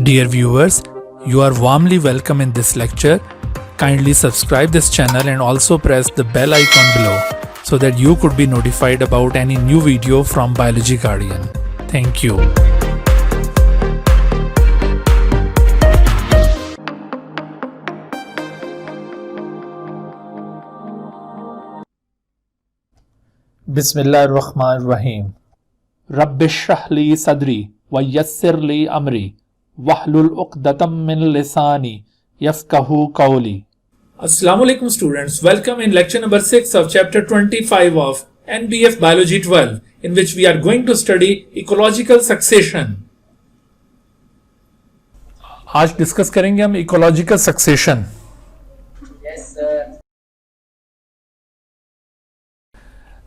Dear viewers, you are warmly welcome in this lecture. Kindly subscribe this channel and also press the bell icon below so that you could be notified about any new video from Biology Guardian. Thank you. बिस्मिल्लाहिर्रहमानिर्रहीम। रब्बिश्रह ली सदरी व यस्सिर ली अमरी वहलुल उक़दतम मिन लिसानी यफ़क़हू क़ौली। Assalamu alaikum students, welcome in lecture number 6 of chapter 25 of NBF Biology 12, in which we are going to study ecological succession. आज discuss करेंगे हम ecological succession.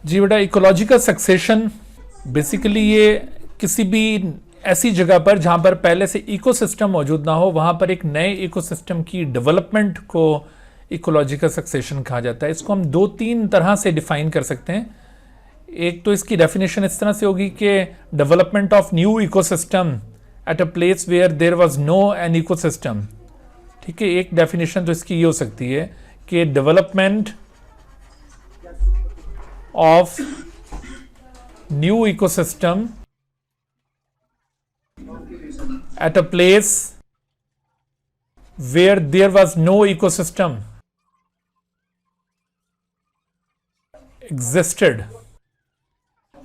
जी बेटा, ecological succession basically ये किसी भी ऐसी जगह पर जहाँ पर पहले से इकोसिस्टम मौजूद ना हो, वहाँ पर एक नए इकोसिस्टम की डेवलपमेंट को इकोलॉजिकल सक्सेशन कहा जाता है। इसको हम दो तीन तरह से डिफाइन कर सकते हैं। एक तो इसकी डेफिनेशन इस तरह से होगी कि development of new ecosystem at a place where there was no an ecosystem. ठीक है, एक डेफिनेशन तो इसकी ये हो सकती है कि development of new ecosystem at a place where there was no ecosystem existed।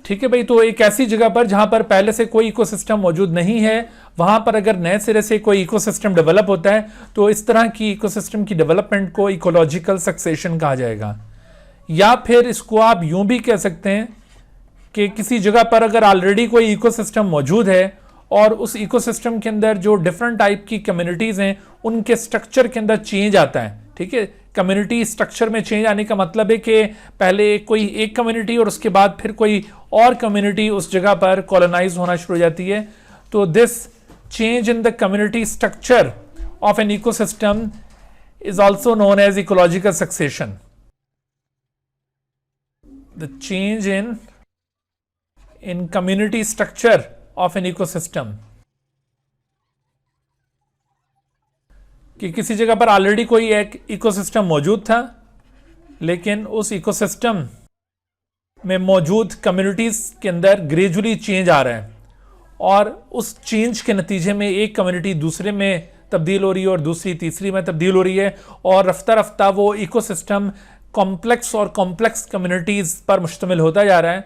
ठीक है भाई, तो एक ऐसी जगह पर जहां पर पहले से कोई इकोसिस्टम मौजूद नहीं है, वहां पर अगर नए सिरे से कोई इकोसिस्टम डेवलप होता है तो इस तरह की इकोसिस्टम की डेवलपमेंट को इकोलॉजिकल सक्सेशन कहा जाएगा। या फिर इसको आप यूं भी कह सकते हैं कि किसी जगह पर अगर ऑलरेडी कोई इकोसिस्टम मौजूद है और उस इकोसिस्टम के अंदर जो डिफरेंट टाइप की कम्युनिटीज हैं उनके स्ट्रक्चर के अंदर चेंज आता है। ठीक है, कम्युनिटी स्ट्रक्चर में चेंज आने का मतलब है कि पहले कोई एक कम्युनिटी और उसके बाद फिर कोई और कम्युनिटी उस जगह पर कॉलोनाइज होना शुरू हो जाती है। तो this change in the community structure of an ecosystem is also known as ecological succession. The change in community structure of an ecosystem, कि किसी जगह पर ऑलरेडी कोई एक इकोसिस्टम मौजूद था, लेकिन उस इकोसिस्टम में मौजूद कम्युनिटीज के अंदर ग्रेजुअली चेंज आ रहा है और उस चेंज के नतीजे में एक कम्युनिटी दूसरे में तब्दील हो रही है और दूसरी तीसरी में तब्दील हो रही है और रफ्ता रफ्ता वो इकोसिस्टम कॉम्प्लेक्स और कॉम्प्लेक्स कम्युनिटीज पर मुश्तमिल होता जा रहा है।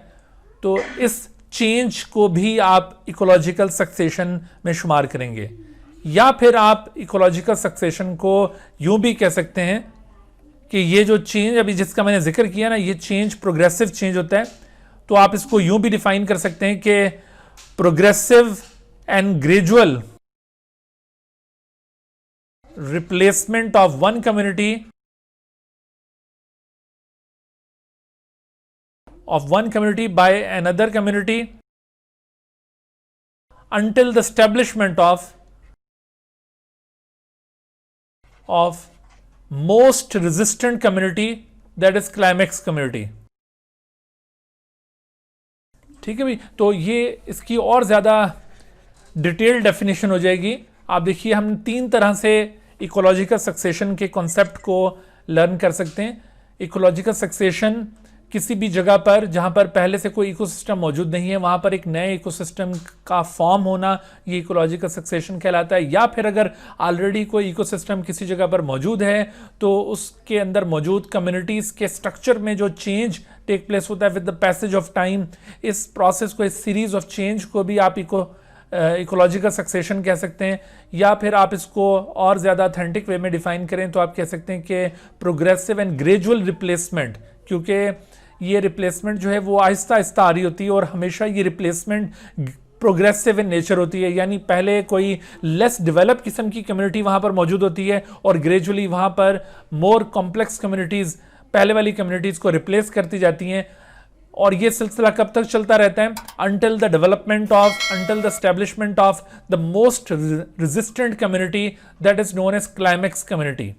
तो इस चेंज को भी आप इकोलॉजिकल सक्सेशन में शुमार करेंगे। या फिर आप इकोलॉजिकल सक्सेशन को यूं भी कह सकते हैं कि ये जो चेंज अभी जिसका मैंने जिक्र किया ना, ये चेंज प्रोग्रेसिव चेंज होता है। तो आप इसको यूं भी डिफाइन कर सकते हैं कि progressive and gradual replacement of one community by another community until the establishment of most resistant community, that is climax community। ठीक है भाई, तो ये इसकी और ज्यादा डिटेल डेफिनेशन हो जाएगी। आप देखिए, हम तीन तरह से इकोलॉजिकल सक्सेशन के कॉन्सेप्ट को लर्न कर सकते हैं। इकोलॉजिकल सक्सेशन किसी भी जगह पर जहां पर पहले से कोई इकोसिस्टम मौजूद नहीं है, वहां पर एक नए इकोसिस्टम का फॉर्म होना, ये इकोलॉजिकल सक्सेशन कहलाता है। या फिर अगर ऑलरेडी कोई इकोसिस्टम किसी जगह पर मौजूद है तो उसके अंदर मौजूद कम्युनिटीज के स्ट्रक्चर में जो चेंज टेक प्लेस होता है with the passage of time, इस प्रोसेस को, इस सीरीज ऑफ चेंज को भी आप इकोलॉजिकल सक्सेशन कह सकते हैं। या फिर आप इसको और ज़्यादा ऑथेंटिक वे में डिफाइन करें तो आप कह सकते हैं कि प्रोग्रेसिव एंड ग्रेजुअल रिप्लेसमेंट, क्योंकि ये रिप्लेसमेंट जो है वो आहिस्ता आहिस्ता आ रही होती है और हमेशा ये रिप्लेसमेंट प्रोग्रेसिव इन नेचर होती है। यानी पहले कोई लेस डेवलप किस्म की कम्युनिटी वहाँ पर मौजूद होती है और ग्रेजुअली वहाँ पर मोर कॉम्प्लेक्स कम्युनिटीज़ पहले वाली कम्युनिटीज़ को रिप्लेस करती जाती हैं। और ये सिलसिला कब तक चलता रहता है? Until the establishment of the most resistant community, that is known as climax community.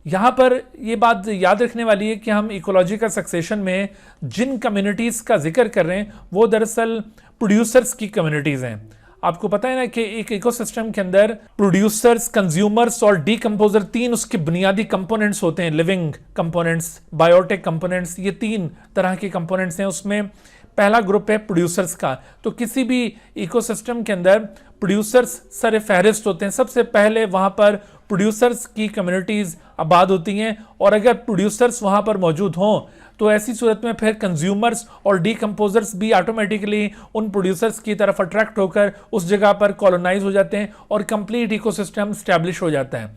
यहाँ पर ये बात याद रखने वाली है कि हम इकोलॉजिकल सक्सेशन में जिन कम्युनिटीज़ का जिक्र कर रहे हैं वो दरअसल प्रोड्यूसर्स की कम्युनिटीज़ हैं। आपको पता है ना कि एक इकोसिस्टम के अंदर प्रोड्यूसर्स, कंज्यूमर्स और डीकंपोजर, तीन उसके बुनियादी कंपोनेंट्स होते हैं, लिविंग कंपोनेंट्स, बायोटिक कंपोनेंट्स, ये तीन तरह के कंपोनेंट्स हैं। उसमें पहला ग्रुप है प्रोड्यूसर्स का। तो किसी भी इकोसिस्टम के अंदर प्रोड्यूसर्स सर फहरिस्त होते हैं। सबसे पहले वहां पर प्रोड्यूसर्स की कम्युनिटीज आबाद होती हैं, और अगर प्रोड्यूसर्स वहां पर मौजूद हों तो ऐसी सूरत में फिर कंज्यूमर्स और डीकंपोजर्स भी ऑटोमेटिकली उन प्रोड्यूसर्स की तरफ अट्रैक्ट होकर उस जगह पर कॉलोनाइज हो जाते हैं और कंप्लीट इकोसिस्टम स्टैब्लिश हो जाता है।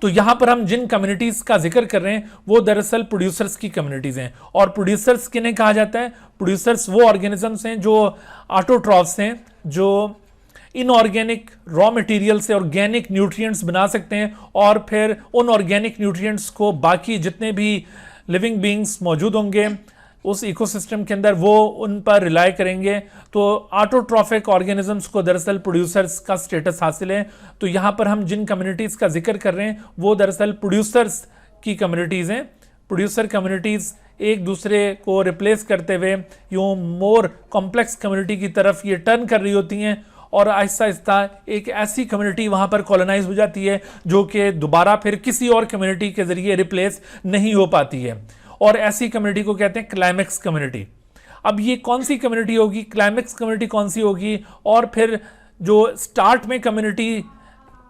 तो यहां पर हम जिन कम्युनिटीज का जिक्र कर रहे हैं वो दरअसल प्रोड्यूसर्स की कम्युनिटीज हैं। और प्रोड्यूसर्स किन्हें कहा जाता है? प्रोड्यूसर्स वो ऑर्गेनिजम्स हैं जो ऑटोट्रॉफ्स हैं, जो इनऑर्गेनिक रॉ मटेरियल से ऑर्गेनिक न्यूट्रिएंट्स बना सकते हैं, और फिर उन ऑर्गेनिक न्यूट्रिएंट्स को बाकी जितने भी लिविंग बीइंग्स मौजूद होंगे उस इकोसिस्टम के अंदर वो उन पर रिलाय करेंगे। तो ऑटोट्रॉफिक ऑर्गेनिजम्स को दरअसल प्रोड्यूसर्स का स्टेटस हासिल है। तो यहां पर हम जिन कम्युनिटीज का जिक्र कर रहे हैं वो दरअसल प्रोड्यूसर्स की कम्युनिटीज हैं। प्रोड्यूसर कम्युनिटीज एक दूसरे को रिप्लेस करते हुए यूं मोर कॉम्प्लेक्स कम्युनिटी की तरफ ये टर्न कर रही होती हैं, और आहिस्ता आहिस्ता एक ऐसी कम्युनिटी वहां पर कॉलोनाइज हो जाती है जो कि दोबारा फिर किसी और कम्युनिटी के जरिए रिप्लेस नहीं हो पाती है। और ऐसी कम्युनिटी को कहते हैं क्लाइमेक्स कम्युनिटी। अब ये कौन सी कम्युनिटी होगी, क्लाइमेक्स कम्युनिटी कौन सी होगी, और फिर जो स्टार्ट में कम्युनिटी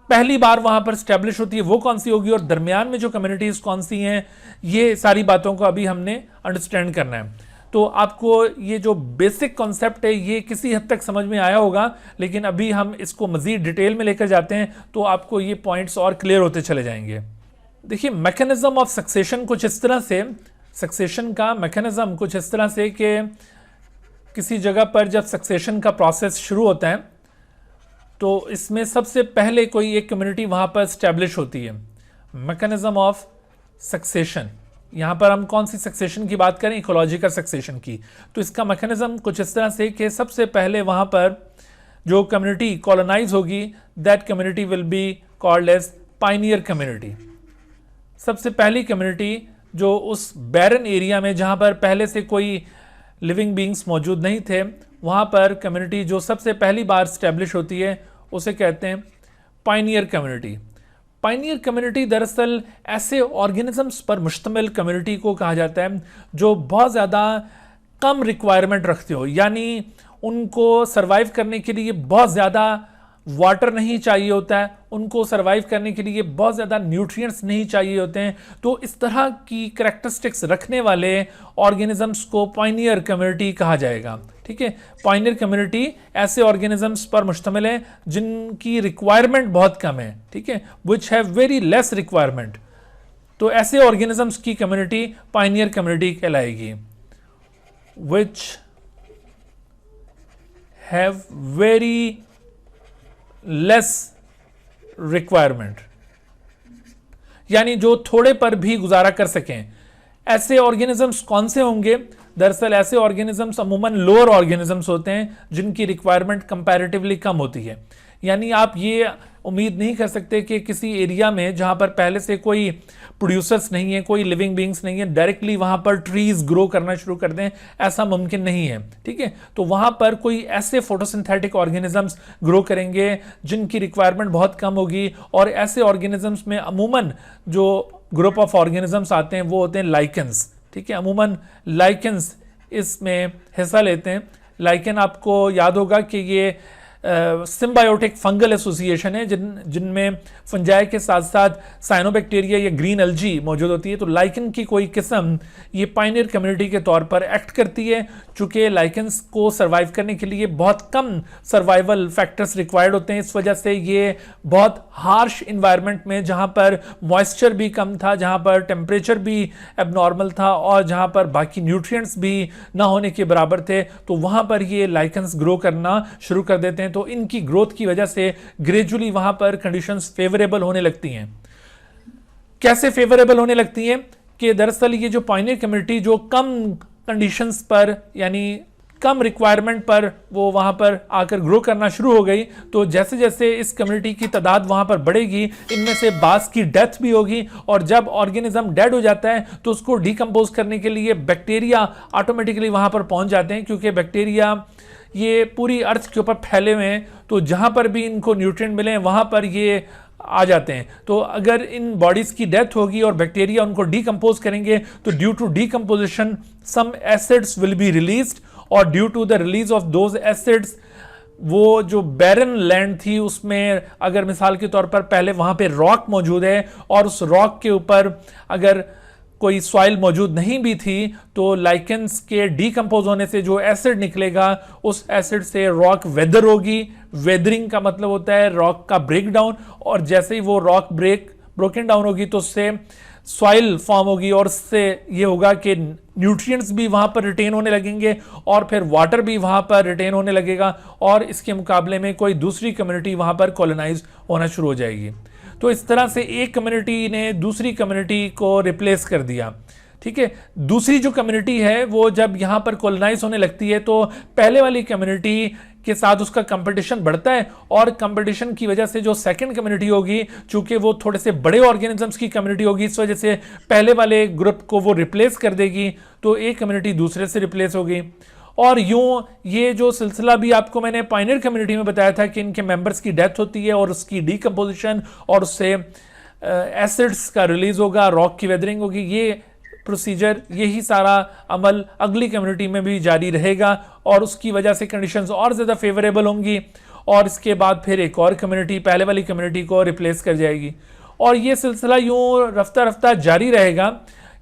पहली बार वहां पर स्टैब्लिश होती है वो कौन सी होगी, और दरमियान में जो कम्युनिटीज कौन सी हैं, ये सारी बातों को अभी हमने अंडरस्टैंड करना है। तो आपको ये जो बेसिक कॉन्सेप्ट है ये किसी हद तक समझ में आया होगा, लेकिन अभी हम इसको मजीद डिटेल में लेकर जाते हैं तो आपको ये पॉइंट्स और क्लियर होते चले जाएंगे। देखिए, मैकेनिज्म ऑफ सक्सेशन कुछ इस तरह से, सक्सेशन का मैकेनिज्म कुछ इस तरह से कि किसी जगह पर जब सक्सेशन का प्रोसेस शुरू होता है तो इसमें सबसे पहले कोई एक कम्युनिटी वहां पर स्टैब्लिश होती है। मैकेनिज्म ऑफ सक्सेशन, यहां पर हम कौन सी सक्सेशन की बात करें? इकोलॉजिकल सक्सेशन की। तो इसका मैकेनिज्म कुछ इस तरह से कि सबसे पहले वहां पर जो कम्युनिटी कॉलोनाइज होगी that community will be called as pioneer community. सबसे पहली कम्युनिटी जो उस बैरन एरिया में जहां पर पहले से कोई लिविंग बीइंग्स मौजूद नहीं थे वहां पर कम्युनिटी जो सबसे पहली बार स्टैब्लिश होती है उसे कहते हैं पायनियर कम्युनिटी। पायनियर कम्युनिटी दरअसल ऐसे ऑर्गेनिजम्स पर मुश्तमिल कम्युनिटी को कहा जाता है जो बहुत ज़्यादा कम रिक्वायरमेंट रखते हो, यानी उनको सरवाइव करने के लिए बहुत ज़्यादा वाटर नहीं चाहिए होता है, उनको सरवाइव करने के लिए बहुत ज़्यादा न्यूट्रिएंट्स नहीं चाहिए होते हैं। तो इस तरह की करैक्टरिस्टिक्स रखने वाले ऑर्गेनिजम्स को पायनियर कम्युनिटी कहा जाएगा। ठीक है, पायनियर कम्युनिटी ऐसे ऑर्गेनिजम्स पर मुश्तमिल है जिनकी रिक्वायरमेंट बहुत कम है, ठीक है, which have very less requirement. तो ऐसे ऑर्गेनिजम्स की कम्युनिटी पायनियर कम्युनिटी कहलाएगी, which have very less requirement, यानी जो थोड़े पर भी गुजारा कर सकें। ऐसे ऑर्गेनिजम्स कौन से होंगे? दरअसल ऐसे ऑर्गेनिजम्स अमूमन लोअर ऑर्गेनिजम्स होते हैं जिनकी रिक्वायरमेंट कंपैरेटिवली कम होती है। यानी आप ये उम्मीद नहीं कर सकते कि किसी एरिया में जहां पर पहले से कोई प्रोड्यूसर्स नहीं है, कोई लिविंग बीइंग्स नहीं है, डायरेक्टली वहां पर ट्रीज ग्रो करना शुरू कर दें, ऐसा मुमकिन नहीं है। ठीक है, तो वहां पर कोई ऐसे फोटोसिंथेटिक ऑर्गेनिजम्स ग्रो करेंगे जिनकी रिक्वायरमेंट बहुत कम होगी, और ऐसे ऑर्गेनिजम्स में अमूमन जो ग्रुप ऑफ ऑर्गेनिजम्स आते हैं वो होते हैं लाइकेंस। ठीक है, अमूमन लाइकेंस इसमें हिस्सा लेते हैं। लाइकेन आपको याद होगा कि ये सिम्बायोटिक फंगल एसोसिएशन है जिनमें फंजाई के साथ साथ साइनोबैक्टीरिया या ग्रीन एल्जी मौजूद होती है। तो लाइकन की कोई किस्म ये पायनियर कम्युनिटी के तौर पर एक्ट करती है। चूंकि लाइकन्स को सर्वाइव करने के लिए बहुत कम सर्वाइवल फैक्टर्स रिक्वायर्ड होते हैं, इस वजह से ये बहुत हार्श इन्वायरमेंट में जहां पर मॉइस्चर भी कम था, जहां पर टेम्परेचर भी एबनॉर्मल था, और जहां पर बाकी न्यूट्रिएंट्स भी ना होने के बराबर थे, तो वहां पर ये लाइकन्स ग्रो करना शुरू कर देते हैं। तो इनकी ग्रोथ की वजह से ग्रेजुअली वहां पर कंडीशंस फेवरेबल होने लगती हैं। कैसे फेवरेबल होने लगती हैं कि दरअसल ये जो पायनियर कम्युनिटी जो कम कंडीशंस पर यानी कम रिक्वायरमेंट पर वो वहां पर आकर ग्रो करना शुरू हो गई, तो जैसे जैसे इस कम्युनिटी की तादाद वहां पर बढ़ेगी, इनमें से बास की डेथ भी होगी, और जब ऑर्गेनिज्म डेड हो जाता है तो उसको डिकम्पोज करने के लिए बैक्टीरिया ऑटोमेटिकली वहां पर पहुंच जाते हैं, क्योंकि बैक्टीरिया ये पूरी अर्थ के ऊपर फैले हुए हैं, तो जहाँ पर भी इनको न्यूट्रिएंट मिले वहाँ पर ये आ जाते हैं। तो अगर इन बॉडीज़ की डेथ होगी और बैक्टीरिया उनको डीकम्पोज करेंगे, तो due to decomposition some acids will be released, और due to the release of those acids वो जो बैरन लैंड थी उसमें अगर मिसाल के तौर पर पहले वहाँ पे रॉक मौजूद है और उस रॉक के ऊपर अगर कोई सॉइल मौजूद नहीं भी थी, तो लाइकेंस के डीकम्पोज होने से जो एसिड निकलेगा उस एसिड से रॉक वेदर होगी। वेदरिंग का मतलब होता है रॉक का ब्रेक डाउन, और जैसे ही वो रॉक ब्रोकन डाउन होगी तो उससे सॉइल फॉर्म होगी, और उससे ये होगा कि न्यूट्रिएंट्स भी वहाँ पर रिटेन होने लगेंगे और फिर वाटर भी वहाँ पर रिटेन होने लगेगा, और इसके मुकाबले में कोई दूसरी कम्युनिटी वहाँ पर कॉलोनाइज होना शुरू हो जाएगी। तो इस तरह से एक कम्युनिटी ने दूसरी कम्युनिटी को रिप्लेस कर दिया। ठीक है, दूसरी जो कम्युनिटी है वो जब यहाँ पर कॉलोनाइज होने लगती है तो पहले वाली कम्युनिटी के साथ उसका कंपटीशन बढ़ता है, और कंपटीशन की वजह से जो सेकंड कम्युनिटी होगी, चूंकि वो थोड़े से बड़े ऑर्गेनिजम्स की कम्युनिटी होगी, इस वजह से पहले वाले ग्रुप को वो रिप्लेस कर देगी, तो एक कम्युनिटी दूसरे से रिप्लेस होगी। और यूं ये जो सिलसिला भी आपको मैंने पायनियर कम्युनिटी में बताया था कि इनके मेंबर्स की डेथ होती है और उसकी डीकम्पोजिशन और उससे एसिड्स का रिलीज होगा, रॉक की वेदरिंग होगी, ये प्रोसीजर, यही सारा अमल अगली कम्युनिटी में भी जारी रहेगा, और उसकी वजह से कंडीशंस और ज़्यादा फेवरेबल होंगी, और इसके बाद फिर एक और कम्युनिटी पहले वाली कम्युनिटी को रिप्लेस कर जाएगी, और ये सिलसिला यूं रफ्ता रफ्ता जारी रहेगा।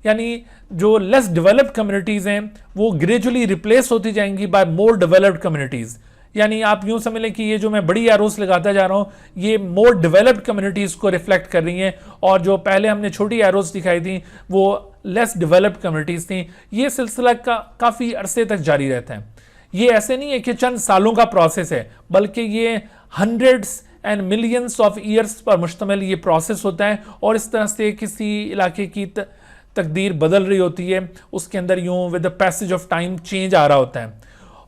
यानी जो लेस डेवलप्ड कम्युनिटीज़ हैं वो ग्रेजुअली रिप्लेस होती जाएंगी बाय मोर डेवलप्ड कम्युनिटीज़। यानी आप यूं समझ लें कि ये जो मैं बड़ी एरोस लगाता जा रहा हूं ये मोर डेवलप्ड कम्युनिटीज़ को रिफ्लेक्ट कर रही हैं, और जो पहले हमने छोटी एरोस दिखाई थी वो लेस डेवलप्ड कम्युनिटीज़ थी। ये सिलसिला काफ़ी अरसे तक जारी रहता है। ये ऐसे नहीं है कि चंद सालों का प्रोसेस है, बल्कि ये hundreds and millions of years पर मुश्तमिल ये प्रोसेस होता है, और इस तरह से किसी इलाके की तकदीर बदल रही होती है, उसके अंदर यूं with the passage of time change आ रहा होता है,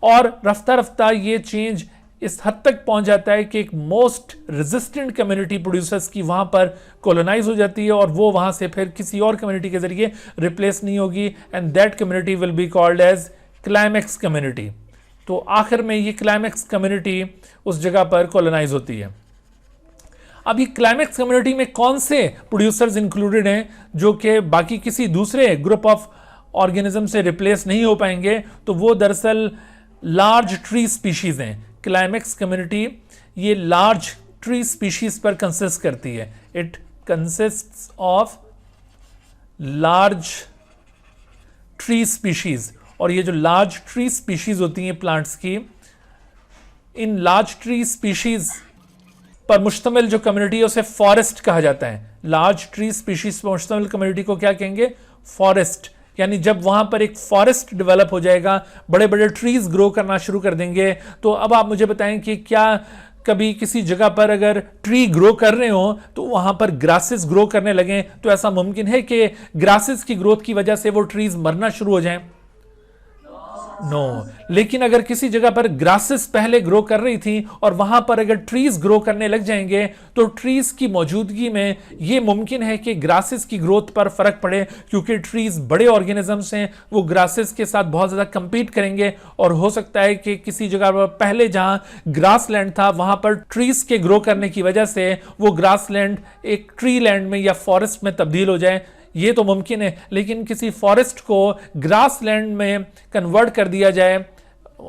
और रफ्ता रफ्ता ये चेंज इस हद तक पहुंच जाता है कि एक मोस्ट रेजिस्टेंट कम्युनिटी प्रोड्यूसर्स की वहां पर कॉलोनाइज हो जाती है, और वो वहां से फिर किसी और कम्युनिटी के जरिए रिप्लेस नहीं होगी, and that community will be called as climax community. तो आखिर में ये क्लाइमैक्स कम्युनिटी उस जगह पर कॉलोनाइज होती है। अब ये क्लाइमैक्स कम्युनिटी में कौन से प्रोड्यूसर्स इंक्लूडेड हैं जो कि बाकी किसी दूसरे ग्रुप ऑफ ऑर्गेनिज्म से रिप्लेस नहीं हो पाएंगे, तो वो दरअसल लार्ज ट्री स्पीशीज हैं। क्लाइमैक्स कम्युनिटी ये लार्ज ट्री स्पीशीज पर कंसिस्ट करती है। It consists of large tree species, और ये जो लार्ज ट्री स्पीशीज होती हैं प्लांट्स की, इन लार्ज ट्री स्पीशीज पर मुश्तमिल जो कम्युनिटी है उसे फॉरेस्ट कहा जाता है। लार्ज ट्री स्पीशीज पर मुश्तमिल कम्युनिटी को क्या कहेंगे? फॉरेस्ट। यानी जब वहां पर एक फॉरेस्ट डेवलप हो जाएगा, बड़े बड़े ट्रीज ग्रो करना शुरू कर देंगे, तो अब आप मुझे बताएं कि क्या कभी किसी जगह पर अगर ट्री ग्रो कर रहे हो तो वहां पर ग्रासेस ग्रो करने लगें, तो ऐसा मुमकिन है कि ग्रासेस की ग्रोथ की वजह से वो ट्रीज मरना शुरू हो जाएं? नो। लेकिन अगर किसी जगह पर ग्रासेस पहले ग्रो कर रही थी और वहां पर अगर ट्रीज ग्रो करने लग जाएंगे, तो ट्रीज की मौजूदगी में यह मुमकिन है कि ग्रासेस की ग्रोथ पर फर्क पड़े, क्योंकि ट्रीज बड़े ऑर्गेनिजम्स हैं, वो ग्रासेस के साथ बहुत ज्यादा कंपीट करेंगे, और हो सकता है कि किसी जगह पर पहले जहां ग्रास लैंड था वहां पर ट्रीज के ग्रो करने की वजह से वो ग्रास लैंड एक ट्री लैंड में या फॉरेस्ट में तब्दील हो जाए। ये तो मुमकिन है, लेकिन किसी फॉरेस्ट को ग्रास लैंड में कन्वर्ट कर दिया जाए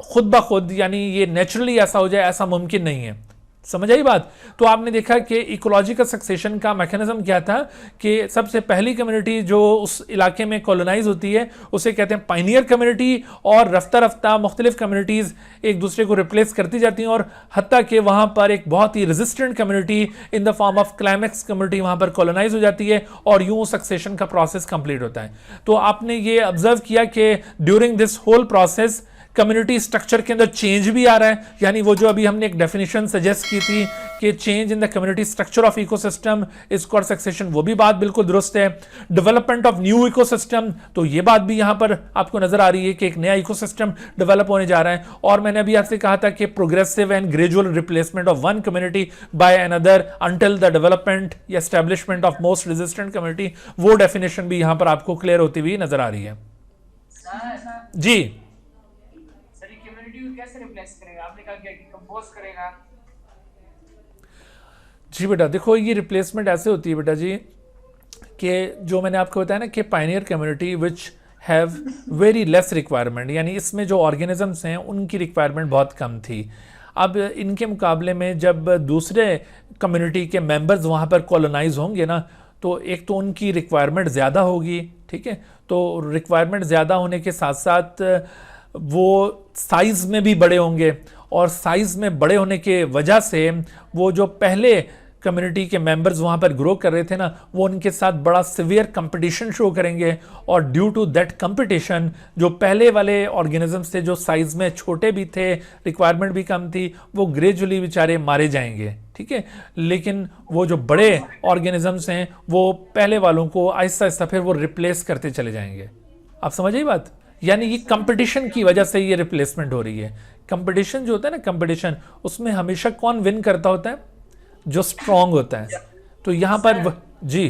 खुद ब खुद, यानी ये नेचुरली ऐसा हो जाए, ऐसा मुमकिन नहीं है। समझ आई बात? तो आपने देखा कि इकोलॉजिकल सक्सेशन का मैकेनिज्म क्या था कि सबसे पहली कम्युनिटी जो उस इलाके में कॉलोनाइज होती है उसे कहते हैं पायनियर कम्युनिटी, और रफ्ता रफ्ता मुख्तलिफ कम्युनिटीज़ एक दूसरे को रिप्लेस करती जाती हैं, और हत्ता कि वहाँ पर एक बहुत ही resistant community in the form of climax community वहाँ पर कॉलोनाइज हो जाती है, और यूँ सक्सेशन का प्रोसेस कंप्लीट होता है। तो आपने ये ऑब्जर्व किया कि during this whole process community structure के अंदर चेंज भी आ रहा है, यानी वो जो अभी हमने एक डेफिनेशन सजेस्ट की थी कि change in the community structure of ecosystem is called succession, वो भी बात बिल्कुल दुरुस्त है। डेवलपमेंट ऑफ न्यू इकोसिस्टम, तो ये बात भी यहाँ पर आपको नजर आ रही है कि एक नया इकोसिस्टम डेवलप होने जा रहा है। और मैंने अभी आपसे कहा था कि progressive and gradual replacement of one community by another until the development या establishment of most resistant community, वो डेफिनेशन भी यहाँ पर आपको क्लियर होती हुई नजर आ रही है। जी कैसे रिप्लेस कैसे करेगा? आपने कहा कि कंपोज करेगा। जी बेटा देखो, ये रिप्लेसमेंट ऐसे होती है बेटा जी कि जो मैंने आपको बताया ना कि Pioneer community which have very less requirement, यानी इसमें जो ऑर्गेनिजम्स हैं उनकी रिक्वायरमेंट बहुत कम थी। अब इनके मुकाबले में जब दूसरे कम्युनिटी के मेंबर्स वहाँ पर कॉलोनाइज होंगे ना, तो एक तो उनकी रिक्वायरमेंट ज़्यादा होगी, ठीक है। तो रिक्वायरमेंट ज़्यादा होने के साथ साथ वो साइज़ में भी बड़े होंगे, और साइज़ में बड़े होने के वजह से वो जो पहले कम्युनिटी के मेंबर्स वहाँ पर ग्रो कर रहे थे ना, वो उनके साथ बड़ा सिवियर कंपटीशन शो करेंगे, और ड्यू टू दैट कंपटीशन जो पहले वाले ऑर्गेनिजम्स थे जो साइज़ में छोटे भी थे, रिक्वायरमेंट भी कम थी, वो ग्रेजुअली बेचारे मारे जाएंगे, ठीक है। लेकिन वो जो बड़े ऑर्गेनिजम्स हैं वो पहले वालों को आहिस्ता आहिस्ता फिर वो रिप्लेस करते चले जाएंगे। आप समझ आई बात? यानी ये कंपटीशन की वजह से ये रिप्लेसमेंट हो रही है। कंपटीशन जो होता है ना, कंपटीशन, उसमें हमेशा कौन विन करता होता है? जो स्ट्रांग होता है। तो यहाँ पर जी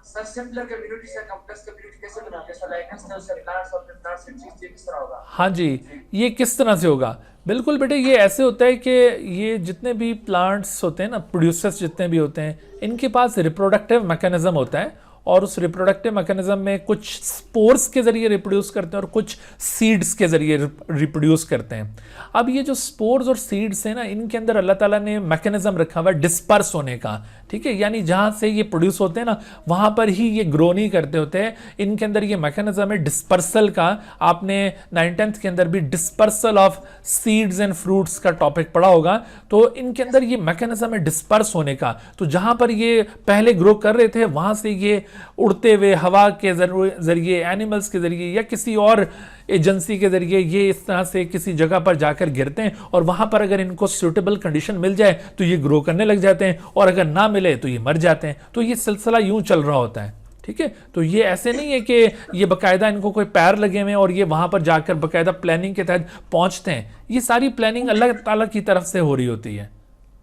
सर सिंपलर कम्युनिटी से कॉम्प्लेक्स कम्युनिटी कैसे बनाते हैं? सर लाइकेंस ने उससे प्लांट्स और प्लांट्स से चीज किस तरह होगा? हाँ जी, ये किस तरह से होगा? बिल्कुल बेटे, ये ऐसे होता है कि ये जितने भी प्लांट्स होते हैं ना, प्रोड्यूसर्स जितने भी होते हैं, इनके पास रिप्रोडक्टिव मैकेनिज्म होता है, और उस रिप्रोडक्टिव मैकेनिज्म में कुछ स्पोर्स के जरिए रिप्रोड्यूस करते हैं और कुछ सीड्स के जरिए रिप्रोड्यूस करते हैं। अब ये जो स्पोर्स और सीड्स हैं ना, इनके अंदर अल्लाह ताला ने मैकेनिज्म रखा हुआ है डिस्पर्स होने का, ठीक है। यानी जहाँ से ये प्रोड्यूस होते हैं ना, वहाँ पर ही ये ग्रो नहीं करते होते हैं। इनके अंदर ये मैकेनिज्म है डिस्पर्सल का। आपने 9th के अंदर भी dispersal of seeds and fruits का टॉपिक पढ़ा होगा। तो इनके अंदर ये मैकेनिज्म है डिस्पर्स होने का। तो जहाँ पर ये पहले ग्रो कर रहे थे, वहाँ से ये उड़ते हुए हवा के जरिए, एनिमल्स के जरिए या किसी और एजेंसी के जरिए ये इस तरह से किसी जगह पर जाकर गिरते हैं, और वहाँ पर अगर इनको सूटेबल कंडीशन मिल जाए तो ये ग्रो करने लग जाते हैं, और अगर ना मिले तो ये मर जाते हैं। तो ये सिलसिला यूं चल रहा होता है, ठीक है। तो ये ऐसे नहीं है कि ये बाकायदा इनको कोई पैर लगे हुए हैं और ये वहाँ पर जाकर बाकायदा प्लानिंग के तहत पहुँचते हैं। ये सारी प्लानिंग अल्लाह ताला की तरफ से हो रही होती है।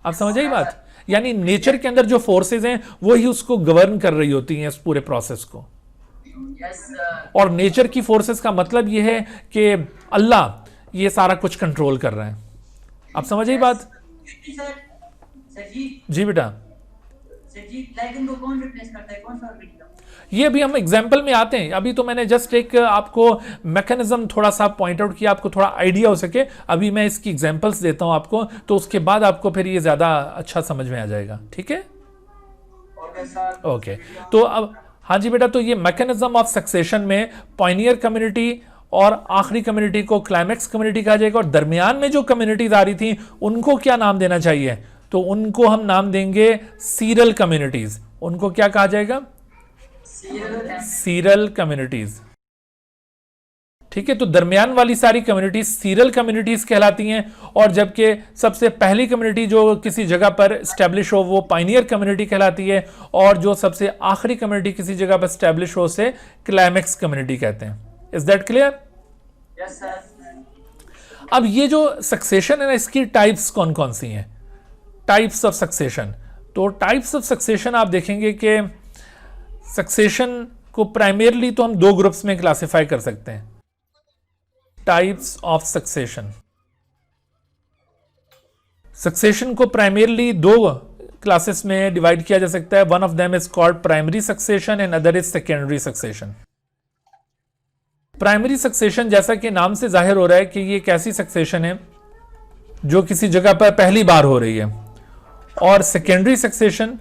आप समझ आई बात? यानी नेचर के अंदर जो फोर्सेज हैं वो ही उसको गवर्न कर रही होती हैं, इस पूरे प्रोसेस को। और नेचर की फोर्सेस का मतलब ये है कि अल्लाह ये सारा कुछ कंट्रोल कर रहे हैं। आप समझ आई बात? जी बेटा, को कौन रिप्लेस करता है? कौन सा ऑर्गेनिज्म? ये अभी हम एग्जाम्पल में आते हैं। अभी तो मैंने जस्ट एक आपको मैकेनिज्म थोड़ा सा पॉइंट आउट किया, आपको थोड़ा आइडिया हो सके। अभी मैं इसकी एग्जाम्पल्स देता हूं आपको, तो उसके बाद आपको फिर ये ज्यादा अच्छा समझ में आ जाएगा, ठीक है। ओके, तो अब हाँ जी बेटा, तो ये मैकेनिज्म ऑफ सक्सेशन में पायनियर कम्युनिटी और आखिरी कम्युनिटी को क्लाइमेक्स कम्युनिटी कहा जाएगा, और दरमियान में जो कम्युनिटीज आ रही थी उनको क्या नाम देना चाहिए? तो उनको हम नाम देंगे सीरल कम्युनिटीज। उनको क्या कहा जाएगा? सीरल कम्युनिटीज, ठीक है। तो दरमियान वाली सारी कम्युनिटीज सीरल कम्युनिटीज कहलाती हैं, और जबकि सबसे पहली कम्युनिटी जो किसी जगह पर स्टैब्लिश हो वो पायनियर कम्युनिटी कहलाती है, और जो सबसे आखिरी कम्युनिटी किसी जगह पर स्टैब्लिश हो उसे क्लाइमेक्स कम्युनिटी कहते हैं। Is that clear? Yes sir. अब ये जो सक्सेशन है ना, इसकी टाइप्स कौन कौन सी हैं? Types of succession. तो टाइप्स ऑफ सक्सेशन आप देखेंगे कि सक्सेशन को प्राइमरली तो हम दो ग्रुप्स में क्लासिफाई कर सकते हैं। टाइप्स ऑफ सक्सेशन, सक्सेशन को प्राइमरली दो क्लासेस में डिवाइड किया जा सकता है। One of them is called primary succession and other is secondary succession. Primary succession, जैसा कि नाम से जाहिर हो रहा है कि ये एक ऐसी सक्सेशन है जो किसी जगह पर पहली बार हो रही है। और सेकेंडरी सक्सेशन,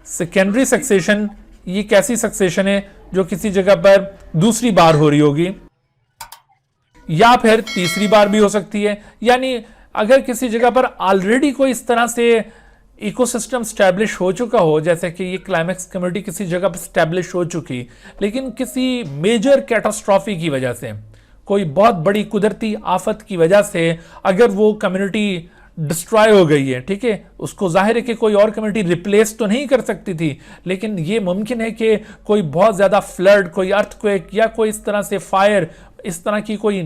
सेकेंडरी सक्सेशन ये कैसी सक्सेशन है जो किसी जगह पर दूसरी बार हो रही होगी, या फिर तीसरी बार भी हो सकती है। यानी अगर किसी जगह पर ऑलरेडी कोई इस तरह से इकोसिस्टम स्टैब्लिश हो चुका हो, जैसे कि ये क्लाइमेक्स कम्युनिटी किसी जगह पर स्टैब्लिश हो चुकी, लेकिन किसी मेजर कैटास्ट्रॉफी की वजह से, कोई बहुत बड़ी कुदरती आफत की वजह से अगर वो कम्युनिटी डिस्ट्रॉय हो गई है, ठीक है, उसको जाहिर है कि कोई और कम्युनिटी रिप्लेस तो नहीं कर सकती थी, लेकिन ये मुमकिन है कि कोई बहुत ज़्यादा फ्लड, कोई अर्थक्वेक या कोई इस तरह से फायर, इस तरह की कोई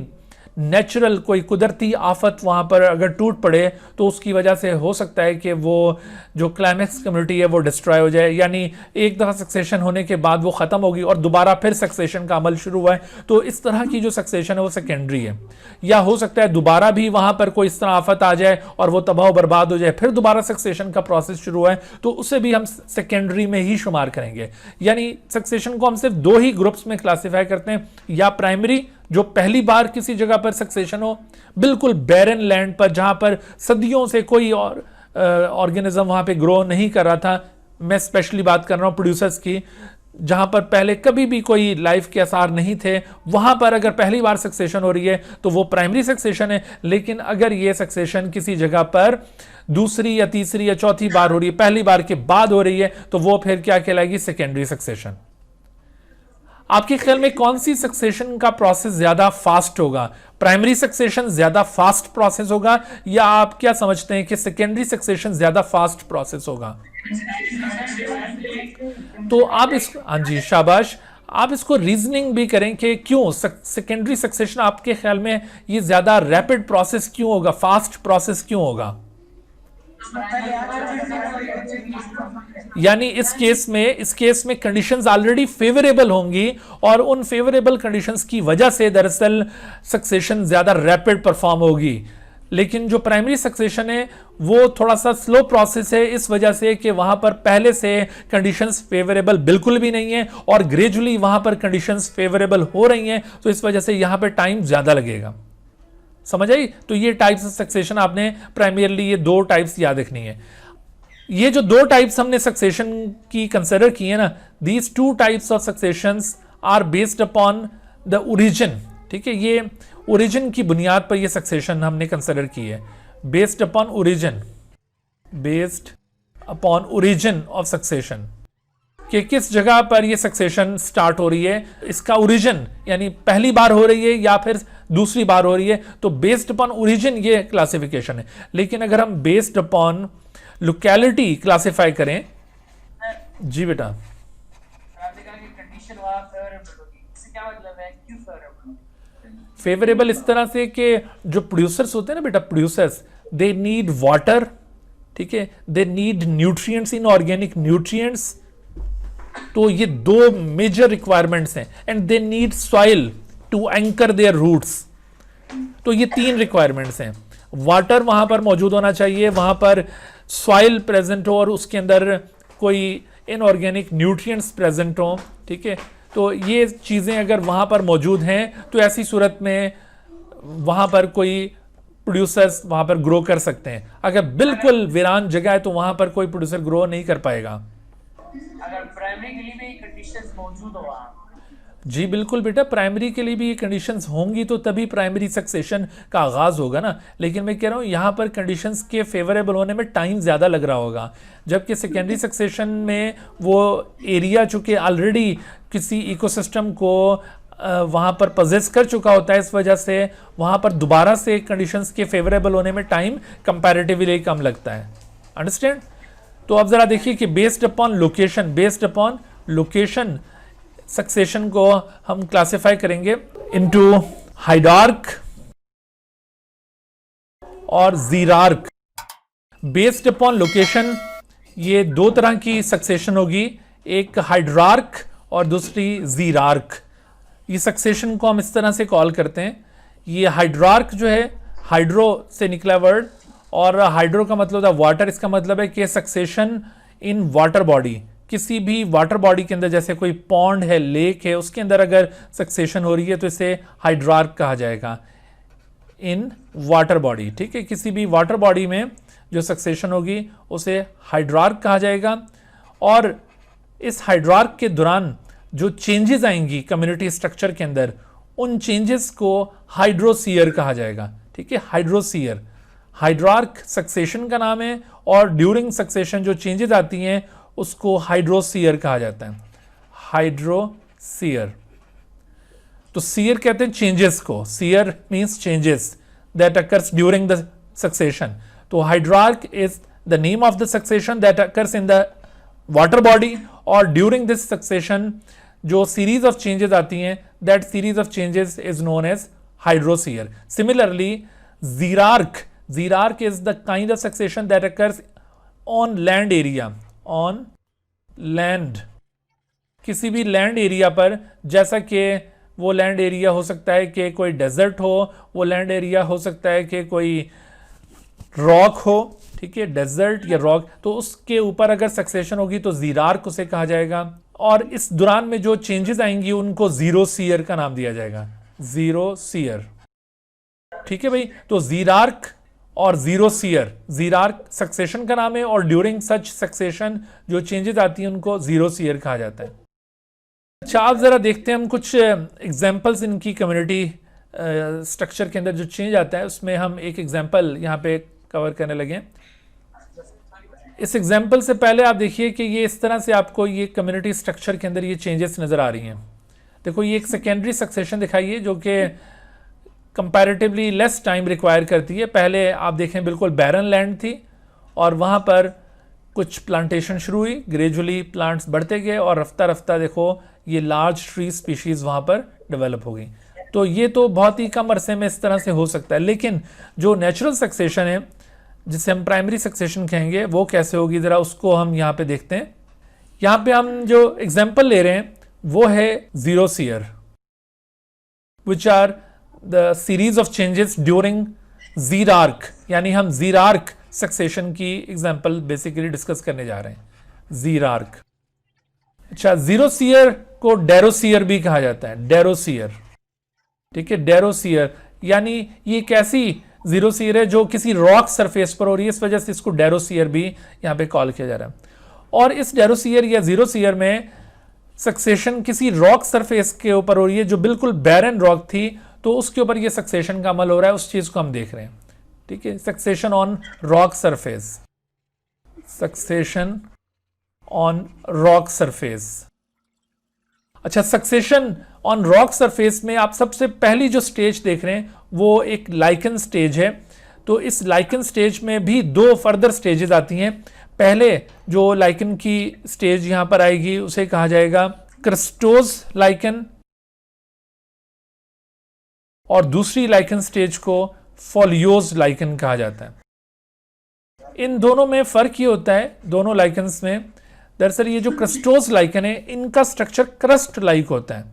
नेचुरल कोई कुदरती आफत वहाँ पर अगर टूट पड़े तो उसकी वजह से हो सकता है कि वो जो क्लाइमेक्स कम्युनिटी है वो डिस्ट्रॉय हो जाए, यानी एक दफ़ा सक्सेशन होने के बाद वो ख़त्म होगी और दोबारा फिर सक्सेशन का अमल शुरू हुआ है, तो इस तरह की जो सक्सेशन है वो सेकेंडरी है। या हो सकता है दोबारा भी वहाँ पर कोई इस तरह आफत आ जाए और वो तबाह बर्बाद हो जाए, फिर दोबारा सक्सेशन का प्रोसेस शुरू हुआ है, तो उसे भी हम सेकेंडरी में ही शुमार करेंगे। यानी सक्सेशन को हम सिर्फ दो ही ग्रुप्स में क्लासीफाई करते हैं, या प्राइमरी जो पहली बार किसी जगह पर सक्सेशन हो, बिल्कुल बैरन लैंड पर जहां पर सदियों से कोई और ऑर्गेनिज्म वहां पे ग्रो नहीं कर रहा था। मैं स्पेशली बात कर रहा हूं प्रोड्यूसर्स की, जहां पर पहले कभी भी कोई लाइफ के आसार नहीं थे, वहां पर अगर पहली बार सक्सेशन हो रही है तो वो प्राइमरी सक्सेशन है। लेकिन अगर ये सक्सेशन किसी जगह पर दूसरी या तीसरी या चौथी बार हो रही है, पहली बार के बाद हो रही है, तो वो फिर क्या कहलाएगी? Secondary succession. आपके ख्याल में कौन सी सक्सेशन का प्रोसेस ज्यादा फास्ट होगा? प्राइमरी सक्सेशन ज्यादा फास्ट प्रोसेस होगा, या आप क्या समझते हैं कि सेकेंडरी सक्सेशन ज्यादा फास्ट प्रोसेस होगा? तो आप इस, हाँ जी शाबाश, आप इसको रीजनिंग भी करें कि क्यों सेकेंडरी सक्सेशन आपके ख्याल में ये ज्यादा रैपिड प्रोसेस क्यों होगा, फास्ट प्रोसेस क्यों होगा? यानी इस केस में कंडीशंस ऑलरेडी फेवरेबल होंगी और उन फेवरेबल कंडीशंस की वजह से दरअसल सक्सेशन ज्यादा रैपिड परफॉर्म होगी। लेकिन जो प्राइमरी सक्सेशन है वो थोड़ा सा स्लो प्रोसेस है, इस वजह से कि वहां पर पहले से कंडीशंस फेवरेबल बिल्कुल भी नहीं है और ग्रेजुअली वहां पर कंडीशंस फेवरेबल हो रही हैं, तो इस वजह से यहां पर टाइम ज्यादा लगेगा। समझ आई? तो ये टाइप्स ऑफ सक्सेशन आपने प्राइमरीली ये दो टाइप्स याद रखनी है। ये जो दो टाइप्स हमने सक्सेशन की कंसिडर की है ना, these two types of successions are based upon the origin. ठीक है, ये ओरिजिन की बुनियाद पर ये सक्सेशन हमने कंसिडर की है, based upon origin, based upon origin of succession, कि किस जगह पर ये सक्सेशन स्टार्ट हो रही है, इसका ओरिजिन यानी पहली बार हो रही है या फिर दूसरी बार हो रही है, तो बेस्ड अपॉन ओरिजिन ये क्लासिफिकेशन है। लेकिन अगर हम बेस्ड अपॉन लोकेलिटी क्लासिफाई करें, जी बेटा, फेवरेबल इस तरह से कि जो प्रोड्यूसर्स होते हैं ना बेटा, प्रोड्यूसर्स दे नीड वाटर, ठीक है, they need nutrients, in organic nutrients, तो ये दो मेजर रिक्वायरमेंट्स हैं। And they need soil to anchor their roots, तो ये तीन रिक्वायरमेंट्स हैं। वाटर वहां पर मौजूद होना चाहिए, वहां पर सॉइल प्रेजेंट हो और उसके अंदर कोई इनऑर्गेनिक न्यूट्रिएंट्स प्रेजेंट हो। ठीक है, तो ये चीज़ें अगर वहाँ पर मौजूद हैं तो ऐसी सूरत में वहाँ पर कोई प्रोड्यूसर्स वहाँ पर ग्रो कर सकते हैं। अगर बिल्कुल वीरान जगह है तो वहाँ पर कोई प्रोड्यूसर ग्रो नहीं कर पाएगा। अगर प्राइमरी के लिए भी कंडीशंस मौजूद हो, जी बिल्कुल बेटा, प्राइमरी के लिए भी ये कंडीशंस होंगी तो तभी प्राइमरी सक्सेशन का आगाज होगा ना। लेकिन मैं कह रहा हूँ यहाँ पर कंडीशंस के फेवरेबल होने में टाइम ज़्यादा लग रहा होगा, जबकि सेकेंडरी सक्सेशन में वो एरिया चूँकि ऑलरेडी किसी इकोसिस्टम को वहाँ पर पजेस कर चुका होता है, इस वजह से वहाँ पर दोबारा से कंडीशंस के फेवरेबल होने में टाइम कंपैरेटिवली कम लगता है। अंडरस्टैंड? तो अब ज़रा देखिए कि बेस्ड अपॉन लोकेशन सक्सेशन को हम क्लासिफाई करेंगे इनटू हाइडार्क और जीरार्क। बेस्ड अपॉन लोकेशन ये दो तरह की सक्सेशन होगी, एक हाइड्रार्क और दूसरी जीरार्क। ये सक्सेशन को हम इस तरह से कॉल करते हैं। ये हाइड्रार्क जो है, हाइड्रो से निकला वर्ड, और हाइड्रो का मतलब होता है वाटर। इसका मतलब है कि सक्सेशन इन वाटर बॉडी, किसी भी वाटर बॉडी के अंदर, जैसे कोई पॉन्ड है, लेक है, उसके अंदर अगर सक्सेशन हो रही है तो इसे हाइड्रार्क कहा जाएगा, इन वाटर बॉडी। ठीक है, किसी भी वाटर बॉडी में जो सक्सेशन होगी उसे हाइड्रार्क कहा जाएगा। और इस हाइड्रार्क के दौरान जो चेंजेस आएंगी कम्युनिटी स्ट्रक्चर के अंदर, उन चेंजेस को हाइड्रोसीयर कहा जाएगा। ठीक है, हाइड्रोसीयर हाइड्रार्क सक्सेशन का नाम है, और ड्यूरिंग सक्सेशन जो चेंजेस आती हैं उसको हाइड्रोसीयर कहा जाता है। हाइड्रोसीयर, तो सीयर कहते हैं चेंजेस को, sere means changes that occurs during the succession. तो hydrarch is the name of the succession that occurs in the water body, और ड्यूरिंग दिस सक्सेशन जो सीरीज ऑफ चेंजेस आती हैं, that series of changes is known as hydrocere. Similarly, xerarch is the kind of succession that occurs on land area, on land, किसी भी land area पर, जैसा कि वो लैंड एरिया हो सकता है कि कोई डेजर्ट हो, वो लैंड एरिया हो सकता है कि कोई रॉक हो, ठीक है, डेजर्ट या रॉक, तो उसके ऊपर अगर सक्सेशन होगी तो जीरार्क उसे कहा जाएगा। और इस दौरान में जो चेंजेस आएंगी उनको जीरोसियर का नाम दिया जाएगा, जीरोसियर, ठीक है भाई। तो जीरार्क और जीरोसियर, जीरार्क सक्सेशन का नाम है और ड्यूरिंग सच सक्सेशन जो चेंजेस आती हैं उनको जीरोसियर कहा जाता है। अच्छा, आप जरा देखते हैं हम कुछ एग्जांपल्स इनकी कम्युनिटी स्ट्रक्चर के अंदर जो चेंज आता है उसमें हम एक एग्जांपल यहाँ पे कवर करने लगे। इस एग्जांपल से पहले आप देखिए कि ये इस तरह से आपको ये कम्युनिटी स्ट्रक्चर के अंदर ये चेंजेस नज़र आ रही हैं। देखो, ये एक सेकेंडरी सक्सेशन दिखाई है जो कि कंपैरेटिवली लेस टाइम रिक्वायर करती है। पहले आप देखें बिल्कुल बैरन लैंड थी और वहाँ पर कुछ प्लांटेशन शुरू हुई, ग्रेजुअली प्लांट्स बढ़ते गए और रफ्ता रफ्ता देखो ये लार्ज ट्री स्पीशीज़ वहाँ पर डेवलप हो गई। तो ये तो बहुत ही कम अरसे में इस तरह से हो सकता है, लेकिन जो नेचुरल सक्सेशन है जिसे हम प्राइमरी सक्सेशन कहेंगे वो कैसे होगी, ज़रा उसको हम यहाँ पे देखते हैं। यहाँ पे हम जो एग्जाम्पल ले रहे हैं वो है xerosere, which are the series of changes during xerarch, यानी हम जीरार्क सक्सेशन की एग्जाम्पल बेसिकली डिस्कस करने जा रहे हैं, जीरार्क। अच्छा, जीरोसियर को डेरोसियर भी कहा जाता है, डेरोसियर, ठीक है, डेरोसियर, यानी ये एक ऐसी जीरोसियर है जो किसी रॉक सरफेस पर हो रही है, इस वजह से इसको डेरोसियर भी यहाँ पे कॉल किया जा रहा है। और इस डेरोसियर या जीरोसियर में सक्सेशन किसी रॉक सरफेस के ऊपर हो रही है जो बिल्कुल बैरन रॉक थी, तो उसके ऊपर ये सक्सेशन का अमल हो रहा है, उस चीज को हम देख रहे हैं, ठीक है, succession on rock surface, succession on rock surface. अच्छा, सक्सेशन ऑन रॉक सरफेस में आप सबसे पहली जो स्टेज देख रहे हैं वो एक लाइकन स्टेज है। तो इस लाइकन स्टेज में भी दो फर्दर स्टेजेस आती हैं। पहले जो लाइकन की स्टेज यहां पर आएगी उसे कहा जाएगा क्रस्टोज लाइकन, और दूसरी लाइकन स्टेज को फोलियोज लाइकन कहा जाता है। इन दोनों में फर्क ये होता है, दोनों लाइकन्स में, दरअसल ये जो क्रस्टोज लाइकन है इनका स्ट्रक्चर क्रस्ट लाइक होता है,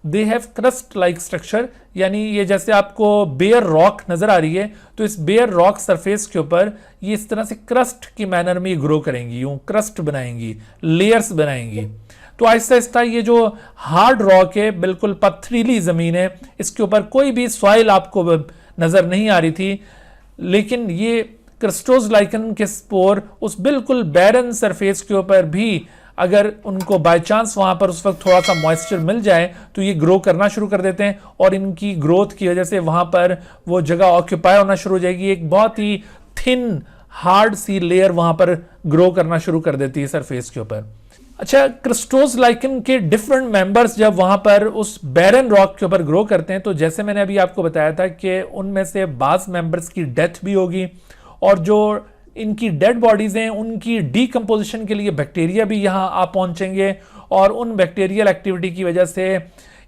they have crust like structure, यानी ये जैसे आपको बेयर रॉक नजर आ रही है तो इस बेयर रॉक सरफेस के ऊपर ये इस तरह से क्रस्ट की मैनर में ग्रो करेंगी, यूं क्रस्ट बनाएंगी, लेयर्स बनाएंगी। तो आहिस्ता आहिस्ता ये जो हार्ड रॉक है, बिल्कुल पथरीली जमीन है, इसके ऊपर कोई भी सॉइल आपको नजर नहीं आ रही थी, लेकिन ये क्रस्टोज लाइकन के स्पोर उस बिल्कुल बैरन सरफेस के ऊपर भी अगर उनको बाय चांस वहां पर उस वक्त थोड़ा सा मॉइस्चर मिल जाए तो ये ग्रो करना शुरू कर देते हैं, और इनकी ग्रोथ की वजह से वहां पर वो जगह ऑक्यूपाई होना शुरू हो जाएगी, एक बहुत ही थिन हार्ड सी लेयर वहां पर ग्रो करना शुरू कर देती है सरफेस के ऊपर। अच्छा, क्रस्टोज लाइकन के डिफरेंट मेंबर्स जब वहां पर उस बैरन रॉक के ऊपर ग्रो करते हैं तो जैसे मैंने अभी आपको बताया था कि उनमें से बाज मेंबर्स की डेथ भी होगी, और जो इनकी डेड बॉडीज हैं उनकी डीकम्पोजिशन के लिए बैक्टीरिया भी यहाँ आ पहुंचेंगे, और उन बैक्टीरियल एक्टिविटी की वजह से